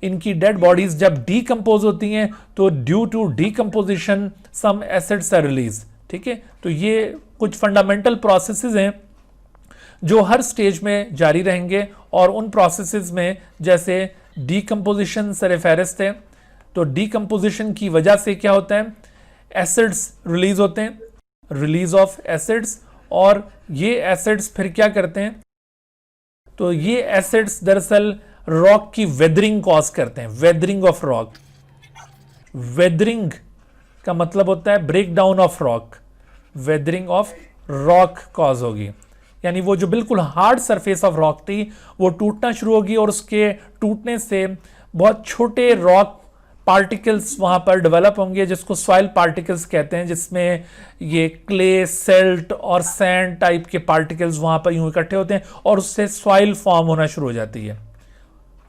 इनकी डेड बॉडीज जब डीकम्पोज होती हैं तो due to decomposition some acids are release, ठीक है। तो ये कुछ फंडामेंटल प्रोसेसेस हैं जो हर स्टेज में जारी रहेंगे, और उन प्रोसेसेस में जैसे डीकम्पोजिशन सरेफेरस थे, तो डीकम्पोजिशन की वजह से क्या होता है, एसिड्स रिलीज होते हैं, रिलीज ऑफ एसिड्स, और ये एसिड्स फिर क्या करते हैं, तो ये एसिड्स दरअसल रॉक की वेदरिंग कॉज करते हैं, वेदरिंग ऑफ रॉक। वेदरिंग का मतलब होता है break down of rock, weathering of rock cause होगी, यानी वो जो बिल्कुल हार्ड सरफेस ऑफ रॉक थी वो टूटना शुरू होगी, और उसके टूटने से बहुत छोटे रॉक पार्टिकल्स वहां पर डेवलप होंगे जिसको सॉइल पार्टिकल्स कहते हैं, जिसमें ये क्ले, सेल्ट और सैंड टाइप के पार्टिकल्स वहां पर यूं इकट्ठे होते हैं और उससे सॉइल फॉर्म होना शुरू हो जाती है,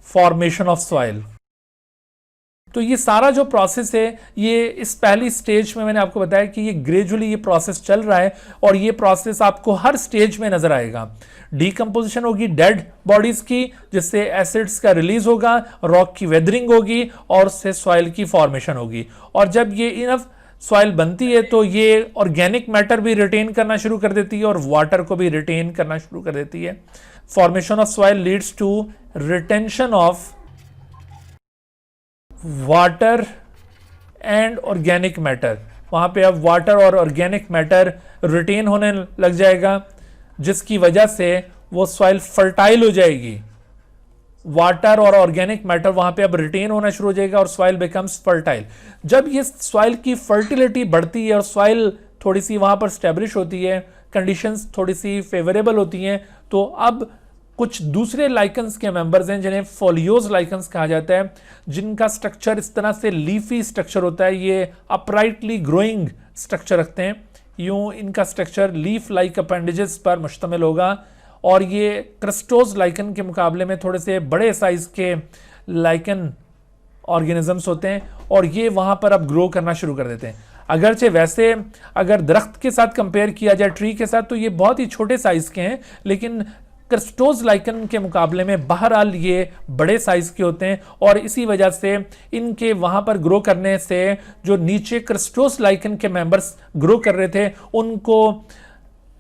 फॉर्मेशन ऑफ सॉइल। तो ये सारा जो प्रोसेस है, ये इस पहली स्टेज में मैंने आपको बताया कि ये ग्रेजुअली ये प्रोसेस चल रहा है और ये प्रोसेस आपको हर स्टेज में नजर आएगा। डीकंपोजिशन होगी डेड बॉडीज की, जिससे एसिड्स का रिलीज होगा, रॉक की वेदरिंग होगी और उससे सॉइल की फॉर्मेशन होगी। और जब ये इनफ सॉइल बनती है तो ये ऑर्गेनिक मैटर भी रिटेन करना शुरू कर देती है और वाटर को भी रिटेन करना शुरू कर देती है। Formation of soil leads to retention of water and organic matter. वहां पे अब वाटर और ऑर्गेनिक मैटर रिटेन होने लग जाएगा, जिसकी वजह से वो सॉइल फर्टाइल हो जाएगी। वाटर और ऑर्गेनिक मैटर वहां पे अब रिटेन होना शुरू हो जाएगा और सॉइल बिकम्स फर्टाइल। जब ये सॉइल की फर्टिलिटी बढ़ती है और सॉइल थोड़ी सी वहां पर स्टैब्लिश होती है, कंडीशंस थोड़ी सी फेवरेबल होती हैं, तो अब कुछ दूसरे लाइकन्स के मेंबर्स हैं जिन्हें फोलियोज लाइकन्स कहा जाता है, जिनका स्ट्रक्चर इस तरह से लीफी स्ट्रक्चर होता है। ये अपराइटली ग्रोइंग स्ट्रक्चर रखते हैं, यूं इनका स्ट्रक्चर लीफ लाइक अपेंडेजेस पर मुश्तमिल होगा और ये क्रस्टोज लाइकन के मुकाबले में थोड़े से बड़े साइज के लाइकन ऑर्गेनिजम्स होते हैं और ये वहां पर अब ग्रो करना शुरू कर देते हैं। अगरचे वैसे अगर दरख्त के साथ कंपेयर किया जाए, ट्री के साथ, तो ये बहुत ही छोटे साइज के हैं, लेकिन क्रस्टोज लाइकन के मुकाबले में बहरहाल ये बड़े साइज के होते हैं और इसी वजह से इनके वहां पर ग्रो करने से जो नीचे क्रस्टोज लाइकन के मेंबर्स ग्रो कर रहे थे उनको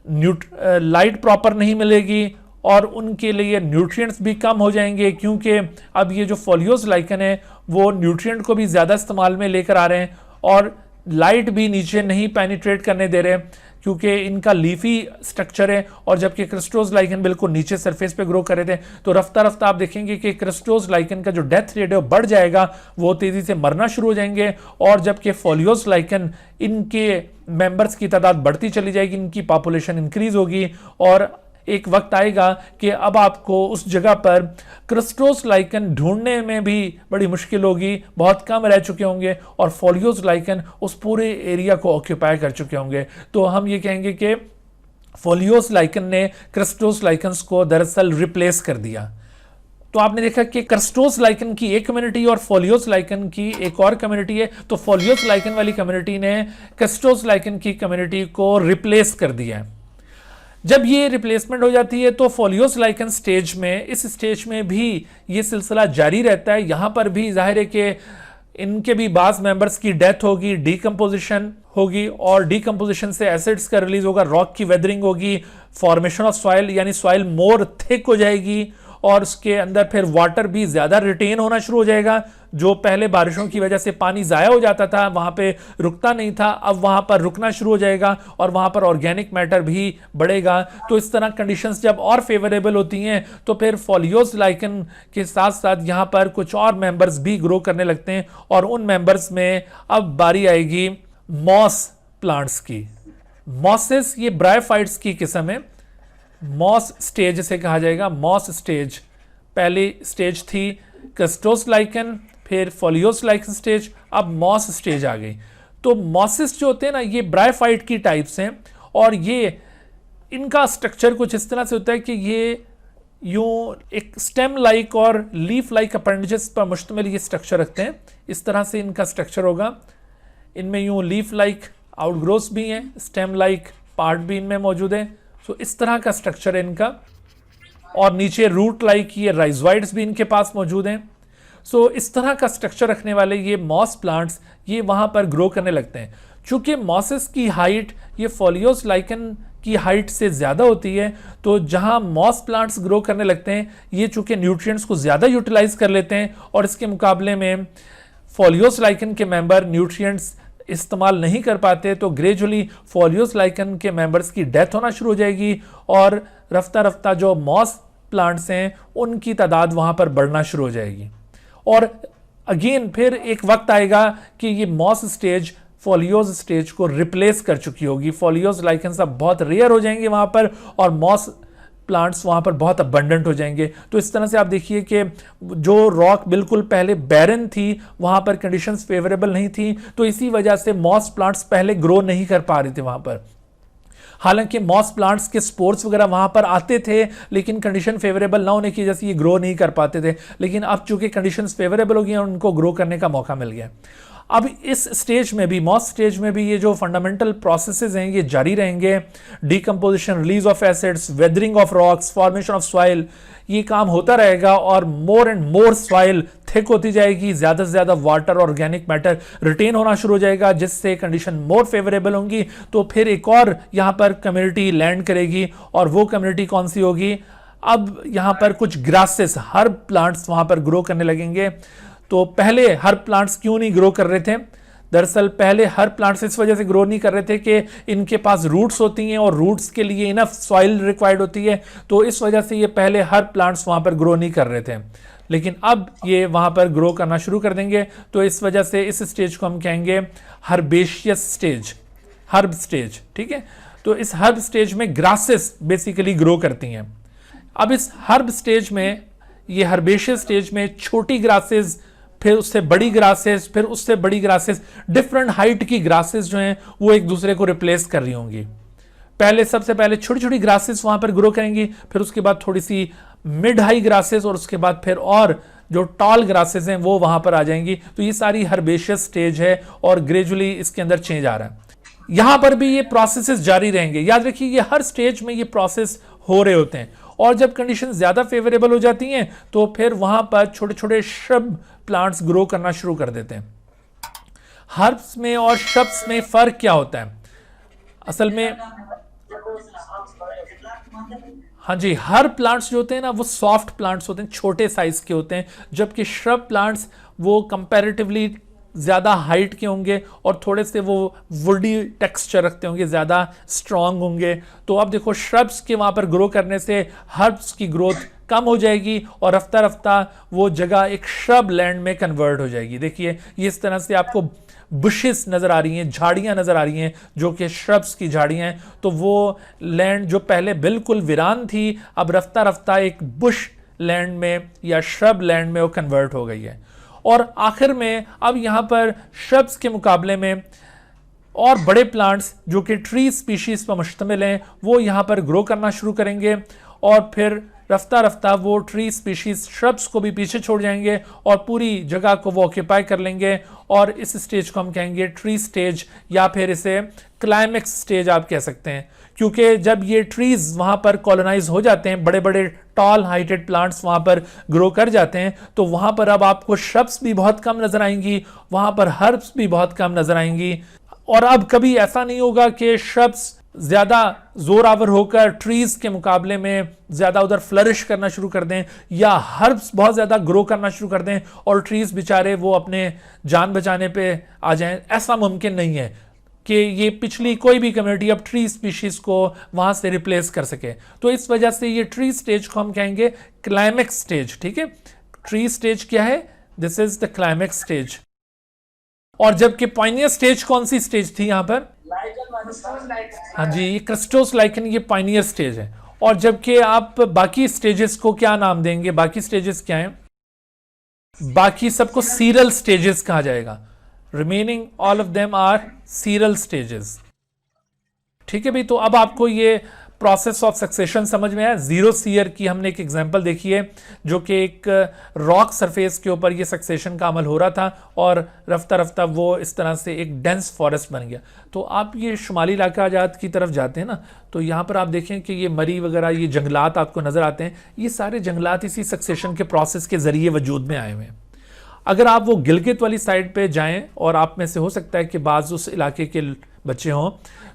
लाइट प्रॉपर नहीं मिलेगी और उनके लिए न्यूट्रिएंट्स भी कम हो जाएंगे, क्योंकि अब ये जो फोलियोज लाइकन है वो न्यूट्रिएंट को भी ज़्यादा इस्तेमाल में लेकर आ रहे हैं और लाइट भी नीचे नहीं पेनिट्रेट करने दे रहे, क्योंकि इनका लीफी स्ट्रक्चर है। और जबकि क्रिस्टोज लाइकन बिल्कुल नीचे सरफेस पे ग्रो कर रहे थे, तो रफ्ता रफ्ता आप देखेंगे कि क्रिस्टोज लाइकन का जो डेथ रेट है वो बढ़ जाएगा, वो तेजी से मरना शुरू हो जाएंगे। और जबकि फोलियोज लाइकन इनके मेंबर्स की तादाद बढ़ती चली जाएगी, इनकी पॉपुलेशन इंक्रीज होगी और एक वक्त आएगा कि अब आपको उस जगह पर क्रिस्टोज लाइकन ढूंढने में भी बड़ी मुश्किल होगी, बहुत कम रह चुके होंगे और फोलियोज लाइकन उस पूरे एरिया को ऑक्यूपाई कर चुके होंगे। तो हम ये कहेंगे कि फोलियोज लाइकन ने क्रिस्टोज लाइकन्स को दरअसल रिप्लेस कर दिया। तो आपने देखा कि क्रिस्टोज लाइकन की एक कम्युनिटी और फोलियोज लाइकन की एक और कम्युनिटी है, तो फोलियोज लाइकन वाली कम्युनिटी ने क्रिस्टोज लाइकन की कम्युनिटी को रिप्लेस कर दिया है। जब ये रिप्लेसमेंट हो जाती है तो फोलियोज लाइकन स्टेज में, इस स्टेज में भी ये सिलसिला जारी रहता है। यहां पर भी जाहिर है कि इनके भी बाज मेंबर्स की डेथ होगी, डीकंपोजिशन होगी और डीकंपोजिशन से एसिड्स का रिलीज होगा, रॉक की वेदरिंग होगी, फॉर्मेशन ऑफ सॉइल यानी सॉइल मोर थिक हो जाएगी और उसके अंदर फिर वाटर भी ज्यादा रिटेन होना शुरू हो जाएगा। जो पहले बारिशों की वजह से पानी जाया हो जाता था, वहां पे रुकता नहीं था, अब वहां पर रुकना शुरू हो जाएगा और वहां पर ऑर्गेनिक मैटर भी बढ़ेगा। तो इस तरह कंडीशंस जब और फेवरेबल होती हैं तो फिर फोलियोज लाइकन के साथ साथ यहां पर कुछ और मेंबर्स भी ग्रो करने लगते हैं और उन मेंबर्स में अब बारी आएगी मॉस प्लांट्स की। मॉसेस ये ब्रायोफाइट्स की किस्म है, मॉस स्टेज से कहा जाएगा। मॉस स्टेज पहली स्टेज थी क्रिस्टोज लाइकन, फिर फोलियोज लाइकन स्टेज, अब मॉस स्टेज आ गई। तो मॉसेस जो होते हैं ना, ये ब्रायोफाइट की टाइप्स हैं और ये इनका स्ट्रक्चर कुछ इस तरह से होता है कि ये यूं एक स्टेम लाइक और लीफ लाइक अपेंडेजेस पर मुश्तमिल ये स्ट्रक्चर रखते हैं। इस तरह से इनका स्ट्रक्चर होगा। इनमें यूं लीफ लाइक आउटग्रोथ्स भी हैं, स्टेम लाइक पार्ट भी इनमें मौजूद है। तो इस तरह का स्ट्रक्चर है इनका और नीचे रूट लाइक ये राइजोइड्स भी इनके पास मौजूद हैं। सो इस तरह का स्ट्रक्चर रखने वाले ये मॉस प्लांट्स ये वहां पर ग्रो करने लगते हैं। चूंकि मॉसेस की हाइट ये फोलियोज लाइकन की हाइट से ज़्यादा होती है, तो जहां मॉस प्लांट्स ग्रो करने लगते हैं ये चूंकि न्यूट्रिएंट्स को ज़्यादा यूटिलाइज कर लेते हैं और इसके मुकाबले में फोलियोज लाइकन के मेंबर न्यूट्रिएंट्स इस्तेमाल नहीं कर पाते, तो ग्रेजुअली फोलियोज लाइकन के मेंबर्स की डेथ होना शुरू हो जाएगी और रफ्ता रफ्ता जो मॉस प्लांट्स हैं उनकी तादाद वहां पर बढ़ना शुरू हो जाएगी। और अगेन फिर एक वक्त आएगा कि ये मॉस स्टेज फोलियोज स्टेज को रिप्लेस कर चुकी होगी। फोलियोज लाइकन सब बहुत रेयर हो जाएंगे वहां पर और मॉस प्लांट्स वहां पर बहुत अबंडेंट हो जाएंगे। तो इस तरह से आप देखिए कि जो रॉक बिल्कुल पहले बैरन थी, वहां पर कंडीशंस फेवरेबल नहीं थी, तो इसी वजह से मॉस प्लांट्स पहले ग्रो नहीं कर पा रहे थे वहां पर। हालांकि मॉस प्लांट्स के स्पोर्स वगैरह वहां पर आते थे, लेकिन कंडीशन फेवरेबल ना होने की वजह से ये ग्रो नहीं कर पाते थे। लेकिन अब चूंकि कंडीशंस फेवरेबल हो गई हैं, उनको ग्रो करने का मौका मिल गया। अब इस स्टेज में भी, मॉस स्टेज में भी, ये जो फंडामेंटल प्रोसेसेस हैं ये जारी रहेंगे। Decomposition, release of acids, weathering of rocks, formation of soil, ये काम होता रहेगा और more and more soil thick होती जाएगी, ज्यादा से ज्यादा वाटर, ऑर्गेनिक मैटर रिटेन होना शुरू हो जाएगा, जिससे कंडीशन मोर फेवरेबल होंगी। तो फिर एक और यहां पर कम्युनिटी लैंड करेगी, और वो कम्युनिटी कौन सी होगी? अब यहां पर कुछ ग्रासेस, हर्ब प्लांट्स वहां पर ग्रो करने लगेंगे। तो पहले हर्ब प्लांट्स क्यों नहीं ग्रो कर रहे थे? दरअसल पहले हर प्लांट्स इस वजह से ग्रो नहीं कर रहे थे कि इनके पास रूट्स होती हैं और रूट्स के लिए इनफ सॉइल रिक्वायर्ड होती है, तो इस वजह से ये पहले हर प्लांट्स वहां पर ग्रो नहीं कर रहे थे। लेकिन अब ये वहां पर ग्रो करना शुरू कर देंगे, तो इस वजह से इस स्टेज को हम कहेंगे हर्बेशियस स्टेज, हर्ब स्टेज। ठीक है, तो इस हर्ब स्टेज में ग्रासेस बेसिकली ग्रो करती हैं। अब इस हर्ब स्टेज में, ये हर्बेशियस स्टेज में छोटी ग्रासेस, फिर उससे बड़ी ग्रासेस, फिर उससे बड़ी ग्रासेस, डिफरेंट हाइट की ग्रासेस जो हैं वो एक दूसरे को रिप्लेस कर रही होंगी। पहले सबसे पहले छोटी छोटी ग्रासेस वहां पर ग्रो करेंगी, फिर उसके बाद थोड़ी सी मिड हाई ग्रासेस, और उसके बाद फिर और जो टॉल ग्रासेस हैं वो वहां पर आ जाएंगी। तो ये सारी हर्बेशियस स्टेज है और ग्रेजुअली इसके अंदर चेंज आ रहा है। यहां पर भी ये प्रोसेसेस जारी रहेंगे। याद रखिए ये हर स्टेज में ये प्रोसेस हो रहे होते हैं, और जब कंडीशन ज्यादा फेवरेबल हो जाती हैं तो फिर वहां पर छोटे छोटे श्रब प्लांट्स ग्रो करना शुरू कर देते हैं। हर्ब्स में और श्रब्स में फर्क क्या होता है? असल में हाँ जी, हर प्लांट्स जो होते हैं ना वो सॉफ्ट प्लांट्स होते हैं, छोटे साइज के होते हैं, जबकि श्रब प्लांट्स वो कंपैरेटिवली ज़्यादा हाइट के होंगे और थोड़े से वो वुडी टेक्सचर रखते होंगे, ज़्यादा स्ट्रांग होंगे। तो अब देखो श्रब्स के वहाँ पर ग्रो करने से हर्ब्स की ग्रोथ कम हो जाएगी और रफ्ता रफ्ता वो जगह एक श्रब लैंड में कन्वर्ट हो जाएगी। देखिए ये इस तरह से आपको बुशेस नज़र आ रही हैं, झाड़ियाँ नज़र आ रही हैं जो कि श्रब्स की झाड़ियाँ हैं। तो वो लैंड जो पहले बिल्कुल वीरान थी, अब रफ्ता रफ्ता एक बुश लैंड में या श्रब लैंड में वो कन्वर्ट हो गई है। और आखिर में अब यहाँ पर श्रब्स के मुकाबले में और बड़े प्लांट्स जो कि ट्री स्पीशीज पर मुश्तमिल हैं वो यहाँ पर ग्रो करना शुरू करेंगे, और फिर रफ्ता रफ्ता वो ट्री स्पीशीज श्रब्स को भी पीछे छोड़ जाएंगे और पूरी जगह को वो ऑक्यूपाई कर लेंगे। और इस स्टेज को हम कहेंगे ट्री स्टेज, या फिर इसे क्लाइमेक्स स्टेज आप कह सकते हैं, क्योंकि जब ये ट्रीज वहां पर कॉलोनाइज हो जाते हैं, बड़े बड़े टॉल हाइटेड प्लांट्स वहां पर ग्रो कर जाते हैं, तो वहां पर अब आपको श्रब्स भी बहुत कम नजर आएंगी, वहां पर हर्ब्स भी बहुत कम नजर आएंगी। और अब कभी ऐसा नहीं होगा कि श्रब्स ज्यादा जोर आवर होकर ट्रीज के मुकाबले में ज्यादा उधर फ्लरिश करना शुरू कर दें, या हर्ब्स बहुत ज्यादा ग्रो करना शुरू कर दें और ट्रीज बेचारे वो अपने जान बचाने पे आ जाएं। ऐसा मुमकिन नहीं है कि ये पिछली कोई भी कम्युनिटी अब ट्री स्पीशीज को वहां से रिप्लेस कर सके। तो इस वजह से ये ट्री स्टेज को हम कहेंगे क्लाइमेक्स स्टेज। ठीक है, ट्री स्टेज क्या है? This is the climax stage. और जबकि पायनियर स्टेज कौन सी स्टेज थी यहां पर? हाँ जी, ये क्रिस्टोस लाइकन, ये पायनियर स्टेज है। और जबकि आप बाकी स्टेजेस को क्या नाम देंगे? बाकी स्टेजेस क्या हैं? बाकी सबको सीरल स्टेजेस कहा जाएगा। Remaining all of them are seral stages. ठीक है भाई, तो अब आपको ये प्रोसेस ऑफ सक्सेशन समझ में आया। जीरो सीयर की हमने एक एग्जांपल देखी है जो कि एक रॉक सरफेस के ऊपर ये सक्सेशन का अमल हो रहा था और रफ्ता रफ्ता वो इस तरह से एक डेंस फॉरेस्ट बन गया। तो आप ये शुमाली इलाका आजाद की तरफ जाते हैं ना, तो यहाँ पर आप देखें कि ये मरी वगैरह ये जंगलात आपको नज़र आते हैं। ये सारे जंगलात इसी सक्सेशन के प्रोसेस के ज़रिए वजूद में आए हुए हैं। अगर आप वो गिलगित वाली साइड पे जाएं, और आप में से हो सकता है कि बाज़ उस इलाके के बच्चे हों,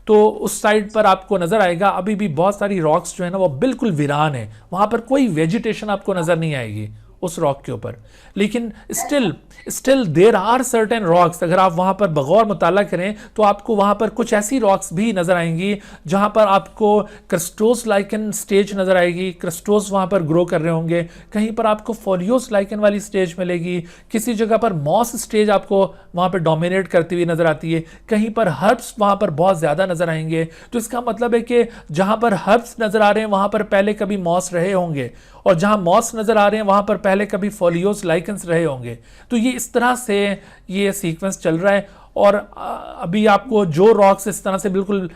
तो उस साइड पर आपको नज़र आएगा अभी भी बहुत सारी रॉक्स जो है ना वो बिल्कुल वीरान है, वहाँ पर कोई वेजिटेशन आपको नज़र नहीं आएगी उस रॉक के ऊपर। लेकिन still there are certain rocks. अगर आप वहाँ पर बगौर मुताला करें तो आपको वहाँ पर कुछ ऐसी रॉक्स भी नज़र आएंगी जहाँ पर आपको क्रिस्टोस लाइकन स्टेज नज़र आएगी, क्रिस्टोस वहाँ पर ग्रो कर रहे होंगे। कहीं पर आपको फोलियोस लाइकन वाली स्टेज मिलेगी, किसी जगह पर मॉस स्टेज आपको वहाँ पर डोमिनेट करती हुई नज़र आती है, कहीं पर हर्ब्स वहाँ पर बहुत ज़्यादा नज़र आएंगे। तो इसका मतलब है कि जहाँ पर हर्ब्स नज़र आ रहे हैं वहाँ पर पहले कभी मॉस रहे होंगे, और जहाँ मॉस नज़र आ रहे हैं वहाँ पर पहले कभी फोलियोस लाइकन्स रहे होंगे। तो ये इस तरह से ये सीक्वेंस चल रहा है। और अभी आपको जो रॉक्स इस तरह से बिल्कुल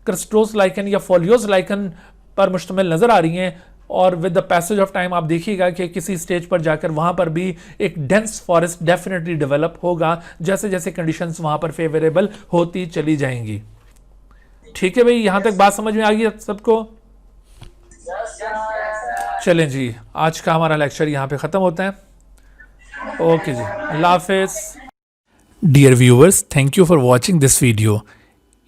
क्रस्टोस लाइकन या फोलियोस लाइकन पर मुश्तमिल नज़र आ रही हैं, और with the passage of time आप देखिएगा कि किसी स्टेज पर जाकर वहाँ पर भी एक डेंस फॉरेस्ट डेफिनेटली डेवलप होगा जैसे जैसे कंडीशंस वहाँ पर फेवरेबल होती चली जाएंगी। ठीक है भाई, यहाँ तक बात समझ में आ गई सबको? चलें जी, आज का हमारा लेक्चर यहाँ पे ख़त्म होता है। ओके जी, अल्लाह हाफिज़। Dear viewers, thank you for watching this video.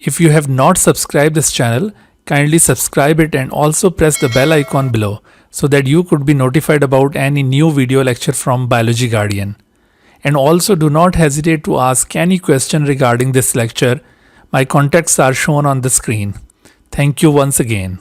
If you have not subscribed this channel, kindly subscribe it and also press the bell icon below so that you could be notified about any new video lecture from Biology Guardian. And also do not hesitate to ask any question regarding this lecture. My contacts are shown on the screen. Thank you once again.